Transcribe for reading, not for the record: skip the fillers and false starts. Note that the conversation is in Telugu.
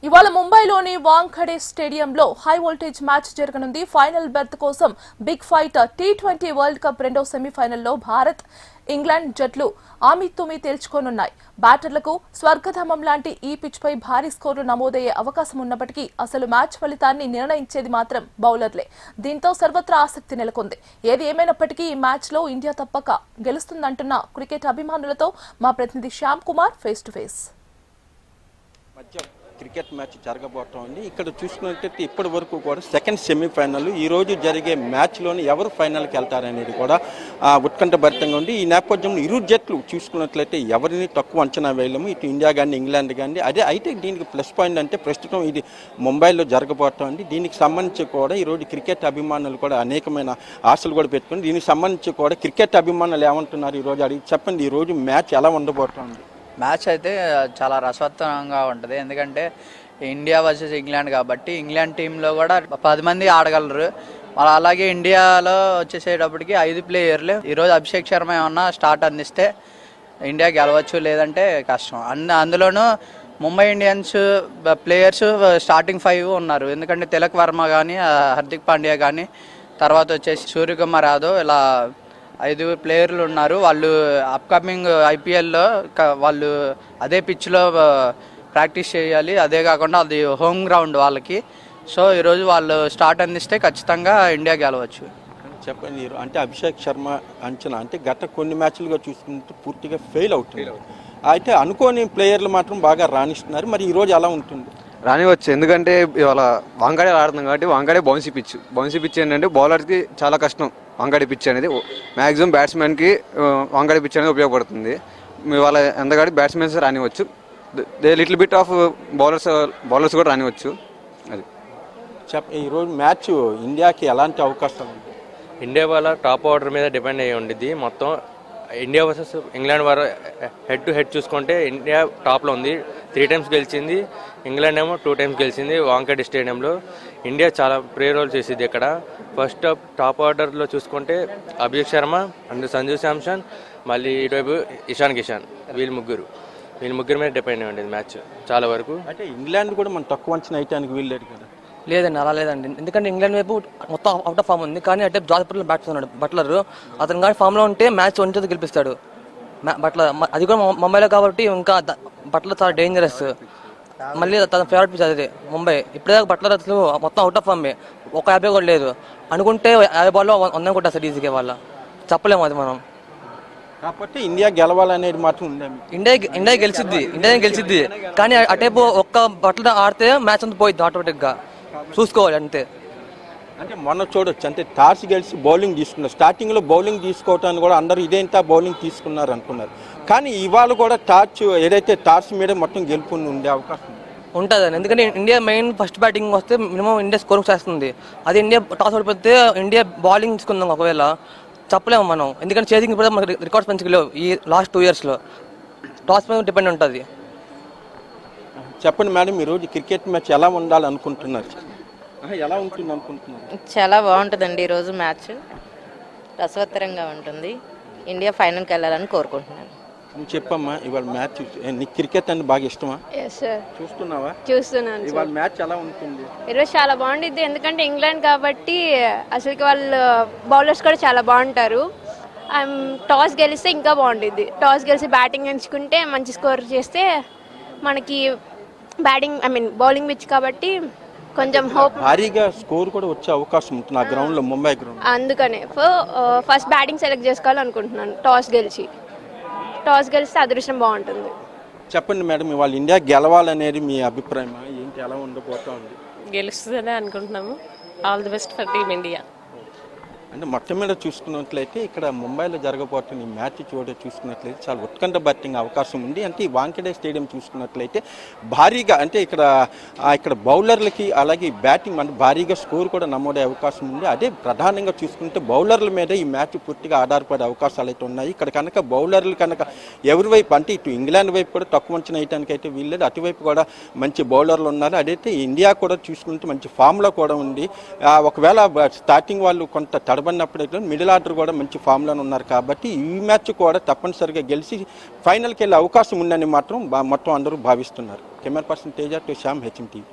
ఇవాళ ముంబైలోని వాంఖడే స్టేడియంలో హై వోల్టేజ్ మ్యాచ్ జరగనుంది. ఫైనల్ బెర్త్ కోసం big fight T20 world cup రెండో సెమీఫైనల్లో భారత్, ఇంగ్లాండ్ జట్లు ఆమితుమి తేల్చుకోనున్నాయి. బ్యాటర్లకు స్వర్గధామం లాంటి ఈ పిచ్పై భారీ స్కోర్లు నమోదయ్యే అవకాశం ఉన్నప్పటికీ అసలు మ్యాచ్ ఫలితాన్ని నిర్ణయించేది మాత్రం బౌలర్లే. దీంతో సర్వత్రా ఆసక్తి నెలకొంది. ఏది ఏమైనప్పటికీ ఈ మ్యాచ్లో ఇండియా తప్పక గెలుస్తుందంటున్న క్రికెట్ అభిమానులతో మా ప్రతినిధి Shyam Kumar face to face. Cricket match జరగబోతోంది. ఇక్కడ చూసుకున్నట్లయితే ఇప్పటి వరకు కూడా సెకండ్ సెమీఫైనల్ ఈ రోజు జరిగే మ్యాచ్లోని ఎవరు ఫైనల్కి వెళ్తారనేది కూడా ఉత్కంఠభరితంగా ఉంది. ఈ నేపథ్యంలో ఇరు జట్లు చూసుకున్నట్లయితే ఎవరిని తక్కువ అంచనా వేయలేము. ఇటు ఇండియా కానీ ఇంగ్లాండ్ కానీ అదే. అయితే దీనికి ప్లస్ పాయింట్ అంటే ప్రస్తుతం ఇది ముంబైలో జరగబోతోంది. దీనికి సంబంధించి కూడా ఈరోజు క్రికెట్ అభిమానులు కూడా అనేకమైన ఆశలు కూడా పెట్టుకుని దీనికి సంబంధించి కూడా క్రికెట్ అభిమానులు ఏమంటున్నారు ఈరోజు అడిగి చెప్పండి. ఈరోజు మ్యాచ్ ఎలా ఉండబోతోంది? మ్యాచ్ అయితే చాలా రసవత్తరంగా ఉంటుంది. ఎందుకంటే ఇండియా వర్సెస్ ఇంగ్లాండ్ కాబట్టి ఇంగ్లాండ్ టీంలో కూడా 10 మంది ఆడగలరు. అలాగే ఇండియాలో వచ్చేసేటప్పటికి 5 ప్లేయర్లు. ఈరోజు అభిషేక్ శర్మ ఏమన్నా స్టార్ట్ అందిస్తే ఇండియా గెలవచ్చు, లేదంటే కష్టం. అందులోనూ ముంబై ఇండియన్స్ ప్లేయర్స్ స్టార్టింగ్ 5 ఉన్నారు. ఎందుకంటే తిలక్ వర్మ కానీ, హార్దిక్ పాండ్యా కానీ, తర్వాత వచ్చేసి సూర్యకుమార్ యాదవ్, ఇలా 5 ప్లేయర్లు ఉన్నారు. వాళ్ళు అప్కమింగ్ ఐపీఎల్లో వాళ్ళు అదే పిచ్లో ప్రాక్టీస్ చేయాలి. అదే కాకుండా అది హోమ్ గ్రౌండ్ వాళ్ళకి. సో ఈరోజు వాళ్ళు స్టార్ట్ అందిస్తే ఖచ్చితంగా ఇండియా గెలవచ్చు. చెప్పండి, అంటే అభిషేక్ శర్మ అంచనా అంటే గత కొన్ని మ్యాచ్లుగా చూసుకుంటే పూర్తిగా ఫెయిల్ అవుతుంది. అయితే అనుకోని ప్లేయర్లు మాత్రం బాగా రాణిస్తున్నారు. మరి ఈరోజు ఎలా ఉంటుంది? రానివచ్చు. ఎందుకంటే ఇవాళ వాంఖడే ఆడుతున్నాం కాబట్టి వాంఖడే బౌన్సీ పిచ్ ఏంటంటే బౌలర్కి చాలా కష్టం. వాంఖడే పిచ్ అనేది మ్యాక్సిమం బ్యాట్స్మెన్కి వాంఖడే పిచ్ అనేది ఉపయోగపడుతుంది. ఇవాళ ఎంతగాడి బ్యాట్స్మెన్స్ రానివచ్చు, లిటిల్ బిట్ ఆఫ్ బౌలర్స్ కూడా రానివచ్చు. అది ఈరోజు మ్యాచ్ ఇండియాకి ఎలాంటి అవకాశాలు ఉంటాయి? ఇండియా వాళ్ళ టాప్ ఆర్డర్ మీద డిపెండ్ అయ్యి ఉండిద్ది మొత్తం. ఇండియా వర్సెస్ ఇంగ్లాండ్ వారు హెడ్ టు హెడ్ చూసుకుంటే ఇండియా టాప్లో ఉంది. 3 times గెలిచింది. ఇంగ్లాండ్ ఏమో 2 times గెలిచింది వాంఖడే స్టేడియంలో. ఇండియా చాలా ప్రే రోల్ చేసింది ఇక్కడ. ఫస్ట్ టాప్ ఆర్డర్లో చూసుకుంటే అభిషేక్ శర్మ అండ్ సంజు శాంసన్, మళ్ళీ ఇటువైపు ఇషాన్ కిషాన్, వీళ్ళ ముగ్గురు మీద డిపెండ్ అయ్యి ఉండేది మ్యాచ్ చాలా వరకు. అంటే ఇంగ్లాండ్ కూడా మనం తక్కువ అంచనా వేయడానికి వీల్లేదు కదా? లేదండి, అలా లేదండి. ఎందుకంటే ఇంగ్లాండ్ వైపు మొత్తం అవుట్ ఆఫ్ ఫామ్ ఉంది. కానీ అంటే జాతిపర్లో బ్యాట్స్మెన్ బట్లర్, అతను కానీ ఫామ్లో ఉంటే మ్యాచ్ ఒంటి గెలిపిస్తాడు బట్లర్. అది కూడా ముంబైలో కాబట్టి ఇంకా బట్లర్ చాలా డేంజరస్. మళ్ళీ తన ఫేవరెట్ పిచ్ అదే ముంబై. ఇప్పుడే బట్లర్ అసలు మొత్తం అవుట్ ఆఫ్ ఫామ్, ఒక 50 కూడా లేదు. అనుకుంటే 50 బాల్లో 100 కొట్టేస్తారు ఈజీగా. వాళ్ళ చెప్పలేము అది మనం. కాబట్టి ఇండియా గెలవాలనేది మాత్రం ఉంది. ఇండియా గెలిచిద్ది కానీ అటేపు ఒక్క బట్లర్ ఆడితే మ్యాచ్ అంతా పోయిద్ది ఆటోమేటిక్గా. చూసుకోవాలి అంతే. అంటే మొన్న చూడొచ్చు, అంటే టాస్ గెలిచి బౌలింగ్ తీసుకున్నారు. స్టార్టింగ్లో బౌలింగ్ తీసుకోవటాన్ని కూడా అందరూ ఇదేంతా బౌలింగ్ తీసుకున్నారు అనుకున్నారు. కానీ ఇవాళ కూడా టాస్ మీద మొత్తం గెలుపు ఉండే అవకాశం ఉంటుందండి. ఎందుకంటే ఇండియా మెయిన్ ఫస్ట్ బ్యాటింగ్ వస్తే మినిమం ఇండియా స్కోరింగ్ చేస్తుంది. అది ఇండియా టాస్ ఓడిపోతే ఇండియా బౌలింగ్ తీసుకుందాం ఒకవేళ చెప్పలేము మనం. ఎందుకంటే చేసింగ్ ఇప్పుడు మనకి రికార్డ్స్ పెంచలేవు ఈ లాస్ట్ 2 yearsలో. టాస్ మీద డిపెండ్ ఉంటుంది. చెప్పండి మేడం, ఈరోజు క్రికెట్ మ్యాచ్ ఎలా ఉండాలనుకుంటున్నారు? ఎలా ఉంటుంది అనుకుంటున్నారు? చాలా బాగుంటుందండి. ఈరోజు మ్యాచ్ రసవత్తరంగా ఉంటుంది. ఇండియా ఫైనల్కి వెళ్ళాలని కోరుకుంటున్నాను. నువ్వు చెప్పమ్మా, ఇవాళ మ్యాచ్ నీకు క్రికెట్ అంటే బాగా ఇష్టమా? చూస్తున్నావా? చూస్తున్నాను. ఇవాళ మ్యాచ్ ఎలా ఉంటుంది? ఈరోజు చాలా బాగుంటుంది. ఎందుకంటే ఇంగ్లాండ్ కాబట్టి అసలుకి వాళ్ళు బౌలర్స్ కూడా చాలా బాగుంటారు. టాస్ గెలిస్తే ఇంకా బాగుంటుంది. టాస్ గెలిచి బ్యాటింగ్ ఎంచుకుంటే మంచి స్కోర్ చేస్తే మనకి బౌలింగ్ పిచ్ కాబట్టి కొంచెం హోప్, భారీగా స్కోర్ కూడా వచ్చే అవకాశం ఉంటుంది ఆ గ్రౌండ్లో, ముంబై గ్రౌండ్. అందుకనే ఫస్ట్ బ్యాటింగ్ సెలెక్ట్ చేసుకోవాలనుకుంటున్నాను. టాస్ గెలిస్తే అదృష్టం బాగుంటుంది. చెప్పండి మేడం, ఇవాళ ఇండియా గెలవాలనేది మీ అభిప్రాయం ఏంటి? ఎలా ఉండబోతోంది? గెలుస్తుందని అనుకుంటున్నాము. All the best for team India. అంటే మొత్తం మీద చూసుకున్నట్లయితే ఇక్కడ ముంబైలో జరగబోతున్న ఈ మ్యాచ్ చూసుకున్నట్లయితే చాలా ఉత్కంఠభరితంగా అవకాశం ఉంది. అంటే ఈ వాంఖడే స్టేడియం చూసుకున్నట్లయితే భారీగా, అంటే ఇక్కడ బౌలర్లకి అలాగే బ్యాటింగ్ అంటే భారీగా స్కోర్ కూడా నమోదయ్యే అవకాశం ఉంది. అదే ప్రధానంగా చూసుకుంటే బౌలర్ల మీద ఈ మ్యాచ్ పూర్తిగా ఆధారపడే అవకాశాలు అయితే ఉన్నాయి. ఇక్కడ కనుక బౌలర్లు కనుక ఎవరి వైపు అంటే ఇటు ఇంగ్లాండ్ వైపు కూడా తక్కువ అంచనా వేయడానికి అయితే వీల్లేదు. అటువైపు కూడా మంచి బౌలర్లు ఉన్నారు. అదైతే ఇండియా కూడా చూసుకుంటే మంచి ఫామ్లో కూడా ఉంది. ఒకవేళ స్టార్టింగ్ వాళ్ళు కొంత తడబడినప్పుడు మిడిల్ ఆర్డర్ కూడా మంచి ఫామ్లోనే ఉన్నారు కాబట్టి ఈ మ్యాచ్ కూడా తప్పనిసరిగా గెలిచి ఫైనల్కి వెళ్ళే అవకాశం ఉందని మాత్రం మొత్తం అందరూ భావిస్తున్నారు. Camera person Teja to Shyam, HM TV.